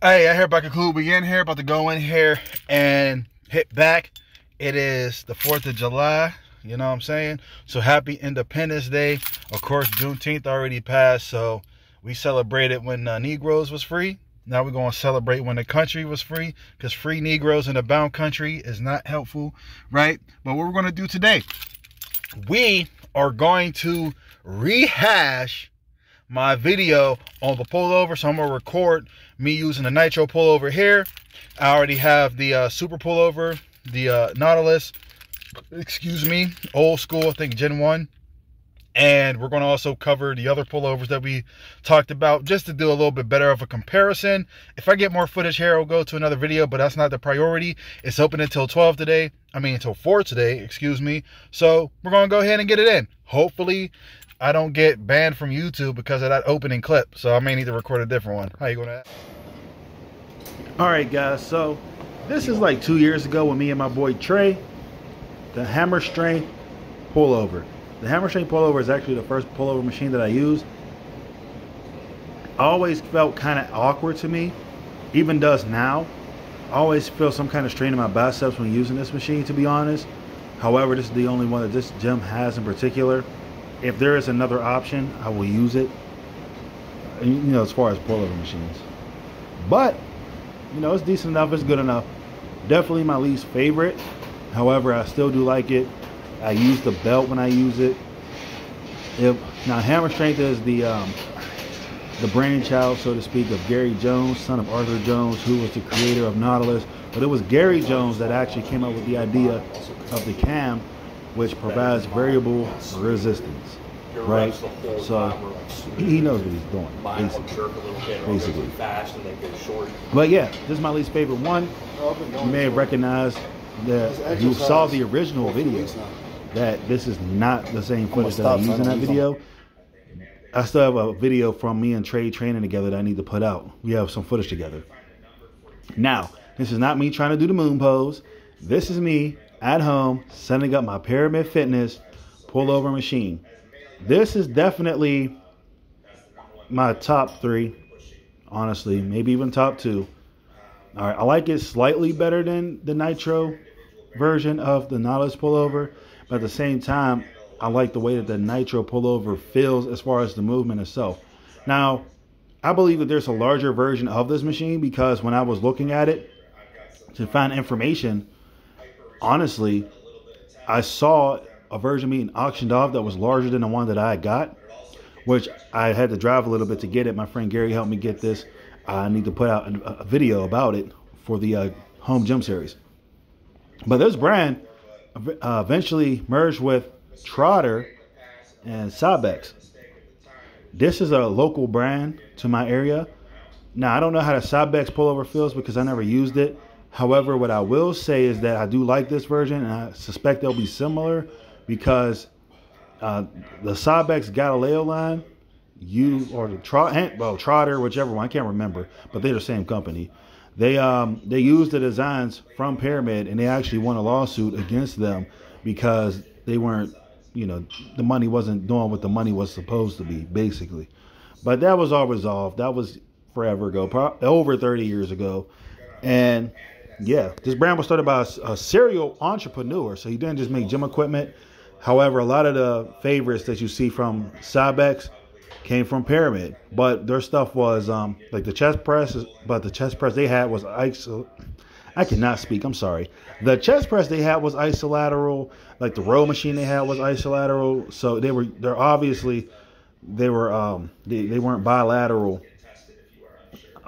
Hey, I hear about the cool begin here, about to go in here and hit back. It is the 4th of July, you know what I'm saying? So happy Independence Day. Of course, Juneteenth already passed, so we celebrated when Negroes was free. Now we're going to celebrate when the country was free, because free Negroes in a bound country is not helpful, right? But what we're going to do today, we are going to rehash my video on the pullover. So I'm gonna record me using the nitro pullover here. I already have the super pullover, the Nautilus, excuse me, old school, I think Gen 1. And we're gonna also cover the other pullovers that we talked about, just to do a little bit better of a comparison. If I get more footage here, I'll go to another video, but that's not the priority. It's open until 12 today. I mean, until 4 today, excuse me. So we're gonna go ahead and get it in. Hopefully I don't get banned from YouTube because of that opening clip. So I may need to record a different one. How you gonna? All right, guys. So this is like 2 years ago when me and my boy Trey, the Hammer Strength pullover. The Hammer Strength pullover is actually the first pullover machine that I used. Always felt kind of awkward to me, even does now. I always feel some kind of strain in my biceps when using this machine, to be honest. However, this is the only one that this gym has in particular. If there is another option, I will use it, you know, as far as pullover machines. But, you know, it's decent enough, it's good enough. Definitely my least favorite. However, I still do like it. I use the belt when I use it. Now, Hammer Strength is the brainchild, so to speak, of Gary Jones, son of Arthur Jones, who was the creator of Nautilus. But it was Gary Jones that actually came up with the idea of the cam, which provides variable resistance, right? So he knows what he's doing, basically. But yeah, this is my least favorite one. You may have recognized that if you saw the original video, that this is not the same footage that I use in that video. I still have a video from me and Trey training together that I need to put out. We have some footage together. Now, this is not me trying to do the moon pose. This is me at home setting up my Pyramid Fitness pullover machine. This is definitely my top 3, honestly, maybe even top 2. All right, I like it slightly better than the nitro version of the Nautilus pullover, but at the same time, I like the way that the nitro pullover feels as far as the movement itself. Now, I believe that there's a larger version of this machine, because when I was looking at it to find information, honestly, I saw a version being auctioned off that was larger than the one that I got, which I had to drive a little bit to get it. My friend Gary helped me get this. I need to put out a video about it for the home gym series. But this brand eventually merged with Trotter and Cybex. This is a local brand to my area. Now, I don't know how the Cybex pullover feels because I never used it. However, what I will say is that I do like this version, and I suspect they'll be similar, because the Cybex Galileo line, Trotter, whichever one, I can't remember, but they're the same company. They used the designs from Pyramid, and they actually won a lawsuit against them because they weren't, you know, the money wasn't doing what the money was supposed to be, basically. But that was all resolved. That was forever ago, over 30 years ago. And yeah, this brand was started by a serial entrepreneur. So he didn't just make gym equipment. However, a lot of the favorites that you see from Cybex came from Pyramid. But their stuff was like the chest press. But the chest press they had was I cannot speak. I'm sorry. The chest press they had was isolateral. Like the row machine they had was isolateral. So they weren't bilateral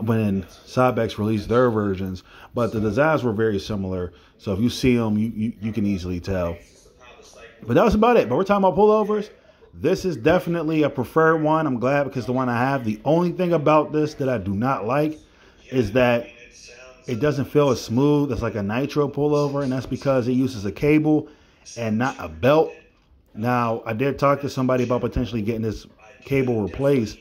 when Cybex released their versions, but the designs were very similar. So if you see them, you can easily tell. But that was about it. But we're talking about pullovers. This is definitely a preferred one. I'm glad, because the one I have, the only thing about this that I do not like is that it doesn't feel as smooth as like a nitro pullover, and that's because it uses a cable and not a belt. Now, I did talk to somebody about potentially getting this cable replaced,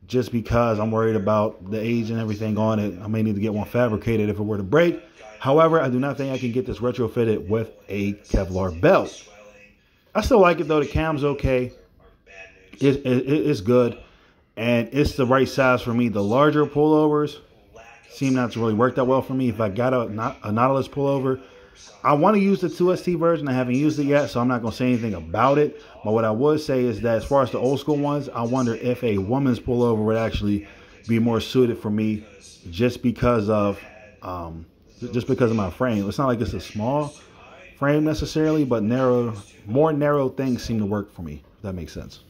just because I'm worried about the age and everything on it. I may need to get one fabricated if it were to break. However, I do not think I can get this retrofitted with a Kevlar belt. I still like it though. The cam's okay. It's good. And it's the right size for me. The larger pullovers, seem not to really work that well for me. If I got a Nautilus pullover, I want to use the 2ST version. I haven't used it yet, so I'm not going to say anything about it. But what I would say is that as far as the old school ones, I wonder if a woman's pullover would actually be more suited for me, just because of my frame. It's not like it's a small frame necessarily, but more narrow things seem to work for me, if that makes sense.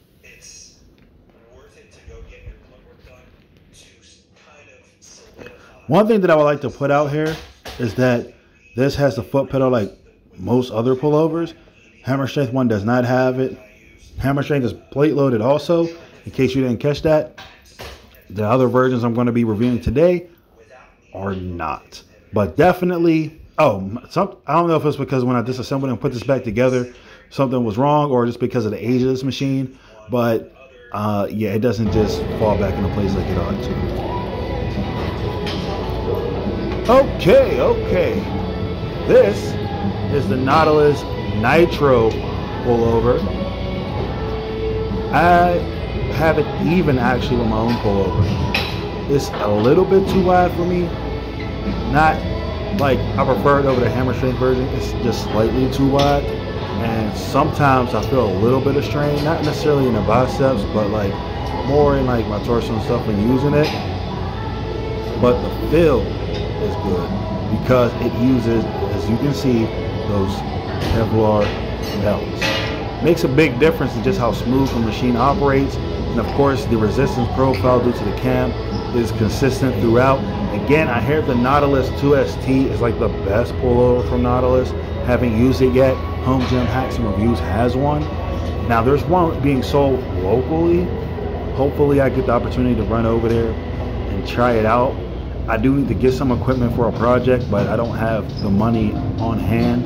One thing that I would like to put out here is that this has the foot pedal like most other pullovers. Hammer Strength one does not have it. Hammer Strength is plate loaded also, in case you didn't catch that. The other versions I'm going to be reviewing today are not. But definitely, I don't know if it's because when I disassembled and put this back together, something was wrong, or just because of the age of this machine. But yeah, it doesn't just fall back into place like it ought to. Okay. This is the Nautilus Nitro pullover. I have it even actually with my own pullover. It's a little bit too wide for me. Not like I prefer it over the Hammer Strength version. It's just slightly too wide. And sometimes I feel a little bit of strain, not necessarily in the biceps, but like more in like my torso and stuff when using it. But the feel is good because it uses, as you can see, those Kevlar belts. Makes a big difference in just how smooth the machine operates. And of course, the resistance profile due to the cam is consistent throughout. Again, I hear the Nautilus 2ST is like the best pullover from Nautilus. Haven't used it yet. Home Gym Hacks and Reviews has one. Now there's one being sold locally. Hopefully I get the opportunity to run over there and try it out. I do need to get some equipment for a project, but I don't have the money on hand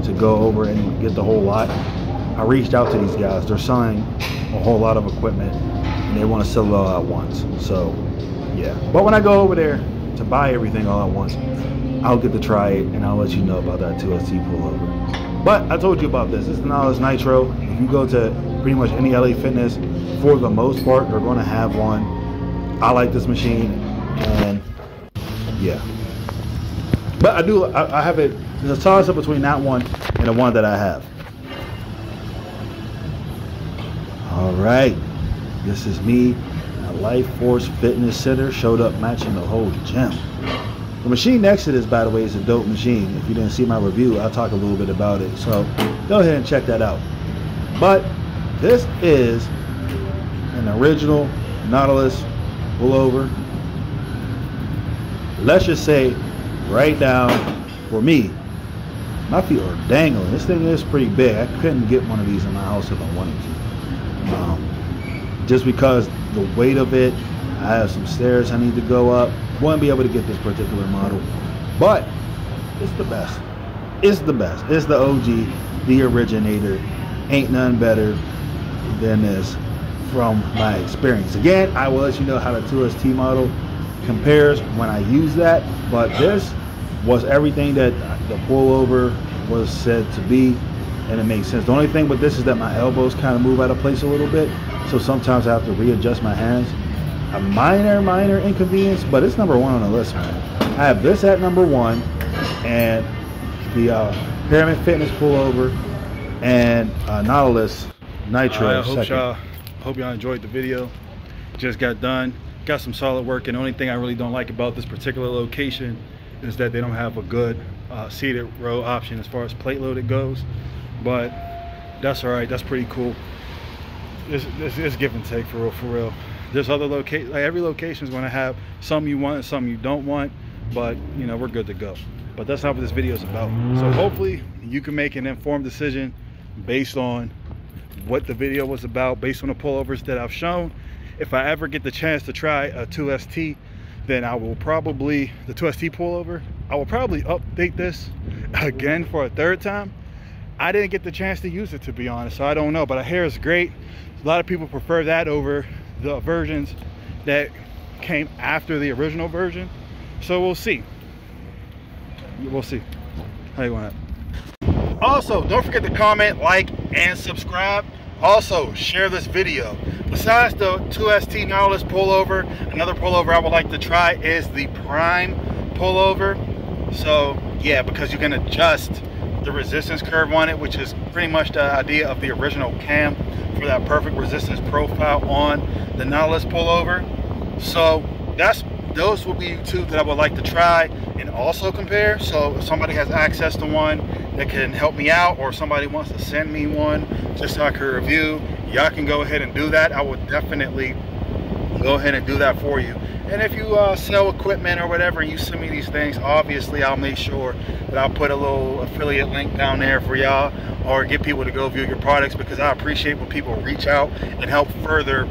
to go over and get the whole lot. I reached out to these guys. They're selling a whole lot of equipment and they want to sell it all at once. So yeah, but when I go over there to buy everything all at once, I'll get to try it and I'll let you know about that 2ST pullover. But I told you about this. This is the Nautilus Nitro. If you go to pretty much any LA Fitness, for the most part, they're going to have one. I like this machine, and yeah. But I have it. There's a toss up between that one and the one that I have. All right, this is me at Life Force Fitness Center. Showed up matching the whole gym. The machine next to this, by the way, is a dope machine. If you didn't see my review, I'll talk a little bit about it. So go ahead and check that out. But this is an original Nautilus pullover. Let's just say right now, for me, my feet are dangling. This thing is pretty big. I couldn't get one of these in my house if I wanted to. Just because the weight of it, I have some stairs I need to go up. Wouldn't be able to get this particular model, but it's the best. It's the best. It's the OG, the originator. Ain't none better than this from my experience. Again, I will let you know how the 2ST model compares when I use that, but this was everything that the pullover was said to be, and it makes sense. The only thing with this is that my elbows kind of move out of place a little bit, so sometimes I have to readjust my hands. A minor inconvenience, but it's number one on the list, man. I have this at number one, and the Pyramid Fitness pullover and Nautilus Nitro. I hope y'all enjoyed the video. Just got done, got some solid work, and the only thing I really don't like about this particular location is that they don't have a good seated row option as far as plate loaded goes, but that's all right. That's pretty cool. It's give and take, for real. There's other locations, like every location is going to have some you want and some you don't want, but you know, we're good to go. But that's not what this video is about. So hopefully you can make an informed decision based on what the video was about, based on the pullovers that I've shown. If I ever get the chance to try a 2ST, then I will probably, the 2ST pullover, I will probably update this again for a third time. I didn't get the chance to use it, to be honest, so I don't know, but I hear it's great. A lot of people prefer that over the versions that came after the original version, so we'll see. How you want it? Also, don't forget to comment, like, and subscribe. Also, share this video. Besides the 2ST Nautilus pullover, another pullover I would like to try is the Prime pullover. So yeah, because you can adjust the resistance curve on it, which is pretty much the idea of the original cam for that perfect resistance profile on the Nautilus pullover. So those will be two that I would like to try and also compare. So if somebody has access to one that can help me out, or somebody wants to send me one just so I can review, y'all can go ahead and do that. I would definitely go ahead and do that for you. And if you sell equipment or whatever and you send me these things, obviously I'll make sure that I'll put a little affiliate link down there for y'all, or get people to go view your products, because I appreciate when people reach out and help further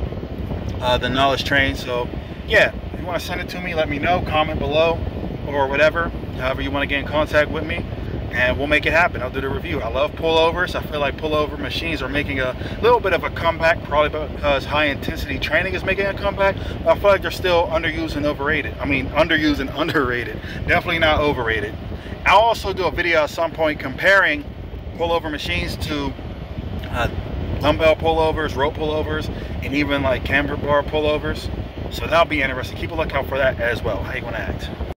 the knowledge train. So yeah, if you want to send it to me, let me know, comment below or whatever, however you want to get in contact with me, and we'll make it happen. I'll do the review. I love pullovers. I feel like pullover machines are making a little bit of a comeback, probably because high intensity training is making a comeback, but I feel like they're still underused and overrated. I mean, underused and underrated, definitely not overrated. I'll also do a video at some point comparing pullover machines to dumbbell pullovers, rope pullovers, and even like camber bar pullovers. So that'll be interesting. Keep a lookout for that as well. How you gonna act?